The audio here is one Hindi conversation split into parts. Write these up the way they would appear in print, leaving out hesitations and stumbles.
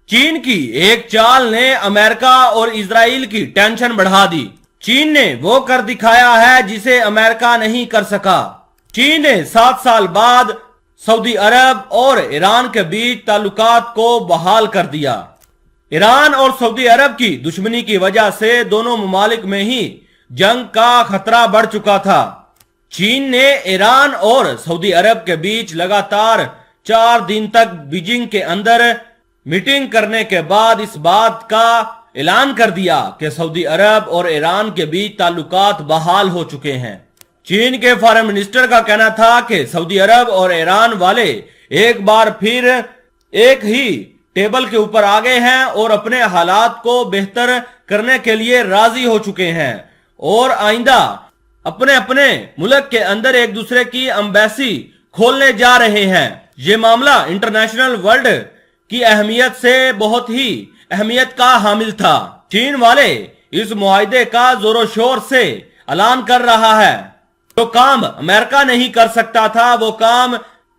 चीन की एक चाल ने अमेरिका और इजराइल की टेंशन बढ़ा दी। चीन ने वो कर दिखाया है जिसे अमेरिका नहीं कर सका। चीन ने 7 साल बाद सऊदी अरब और ईरान के बीच ताल्लुकात को बहाल कर दिया। ईरान और सऊदी अरब की दुश्मनी की वजह से दोनों ममालिक में ही जंग का खतरा बढ़ चुका था। चीन ने ईरान और सऊदी अरब के बीच लगातार 4 दिन तक बीजिंग के अंदर मीटिंग करने के बाद इस बात का ऐलान कर दिया कि सऊदी अरब और ईरान के बीच ताल्लुकात बहाल हो चुके हैं। चीन के फॉरेन मिनिस्टर का कहना था कि सऊदी अरब और ईरान वाले एक बार फिर एक ही टेबल के ऊपर आ गए हैं और अपने हालात को बेहतर करने के लिए राजी हो चुके हैं और आइंदा अपने अपने मुल्क के अंदर एक दूसरे की एम्बेसी खोलने जा रहे हैं। ये मामला इंटरनेशनल वर्ल्ड की अहमियत से बहुत ही अहमियत का हामिल था। चीन वाले इस मुआहदे का जोरों शोर से ऐलान कर रहा है। जो काम अमेरिका नहीं कर सकता था वो काम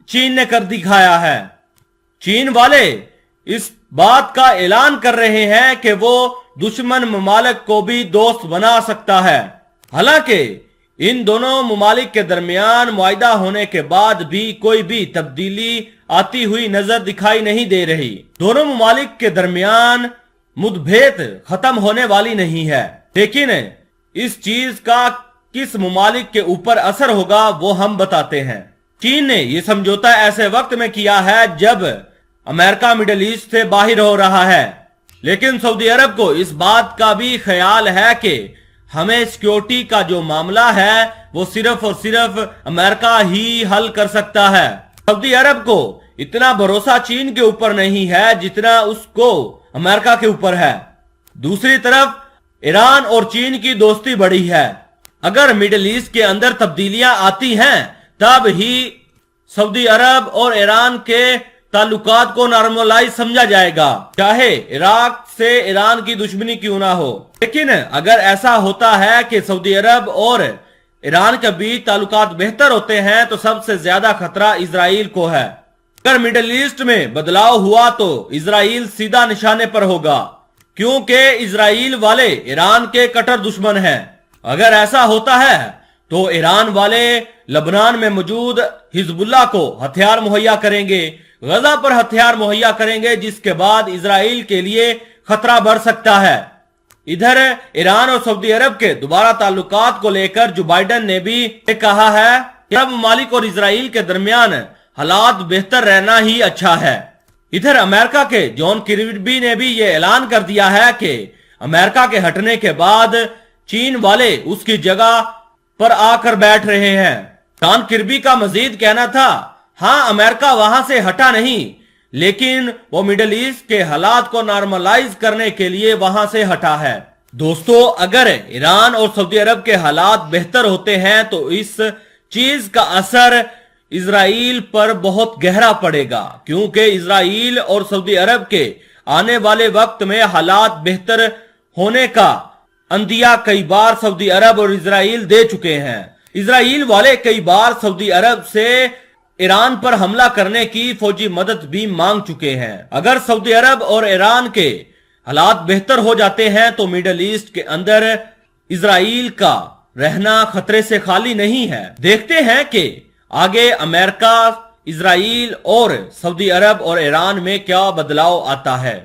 चीन ने कर दिखाया है। चीन वाले इस बात का ऐलान कर रहे हैं कि वो दुश्मन ममालिक को भी दोस्त बना सकता है। हालांकि इन दोनों ममालिक के दरमियान मुआहदा होने के बाद भी कोई भी तब्दीली आती हुई नजर दिखाई नहीं दे रही। दोनों ममालिक के दरमियान मुठभेड़ खत्म होने वाली नहीं है, लेकिन इस चीज का किस ममालिक के ऊपर असर होगा वो हम बताते हैं। चीन ने यह समझौता ऐसे वक्त में किया है जब अमेरिका मिडिल ईस्ट से बाहर हो रहा है, लेकिन सऊदी अरब को इस बात का भी ख्याल है कि हमें सिक्योरिटी का जो मामला है वो सिर्फ और सिर्फ अमेरिका ही हल कर सकता है। सऊदी अरब को इतना भरोसा चीन के ऊपर नहीं है जितना उसको अमेरिका के ऊपर है। दूसरी तरफ ईरान और चीन की दोस्ती बढ़ी है। अगर मिडिल ईस्ट के अंदर तब्दीलियां आती हैं तब ही सऊदी अरब और ईरान के ताल्लुकात को नॉर्मलाइज समझा जाएगा, चाहे इराक से ईरान की दुश्मनी क्यों ना हो। लेकिन अगर ऐसा होता है कि सऊदी अरब और ईरान के बीच ताल्लुकात बेहतर होते हैं तो सबसे ज्यादा खतरा इजराइल को है। अगर मिडिल ईस्ट में बदलाव हुआ तो इजराइल सीधा निशाने पर होगा, क्योंकि इजराइल वाले ईरान के कट्टर दुश्मन हैं। अगर ऐसा होता है तो ईरान वाले लबनान में मौजूद हिजबुल्लाह को हथियार मुहैया करेंगे, गजा पर हथियार मुहैया करेंगे, जिसके बाद इजराइल के लिए खतरा बढ़ सकता है। इधर ईरान और सऊदी अरब के दोबारा ताल्लुकात को लेकर जो बाइडेन ने भी कहा है कि अरब ममालिक और इजराइल के दरमियान हालात बेहतर रहना ही अच्छा है। इधर अमेरिका के जॉन किर्बी ने भी ये ऐलान कर दिया है कि अमेरिका के हटने के बाद चीन वाले उसकी जगह पर आकर बैठ रहे हैं। जॉन किर्बी का मजीद कहना था, हाँ अमेरिका वहां से हटा नहीं, लेकिन वो मिडिल ईस्ट के हालात को नॉर्मलाइज करने के लिए वहां से हटा है। दोस्तों, अगर ईरान और सऊदी अरब के हालात बेहतर होते हैं तो इस चीज का असर इजराइल पर बहुत गहरा पड़ेगा, क्योंकि इजराइल और सऊदी अरब के आने वाले वक्त में हालात बेहतर होने का अंदिया कई बार सऊदी अरब और इजराइल दे चुके हैं। इजराइल वाले कई बार सऊदी अरब से ईरान पर हमला करने की फौजी मदद भी मांग चुके हैं। अगर सऊदी अरब और ईरान के हालात बेहतर हो जाते हैं तो मिडिल ईस्ट के अंदर इजराइल का रहना खतरे से खाली नहीं है। देखते हैं कि आगे अमेरिका, इजराइल और सऊदी अरब और ईरान में क्या बदलाव आता है।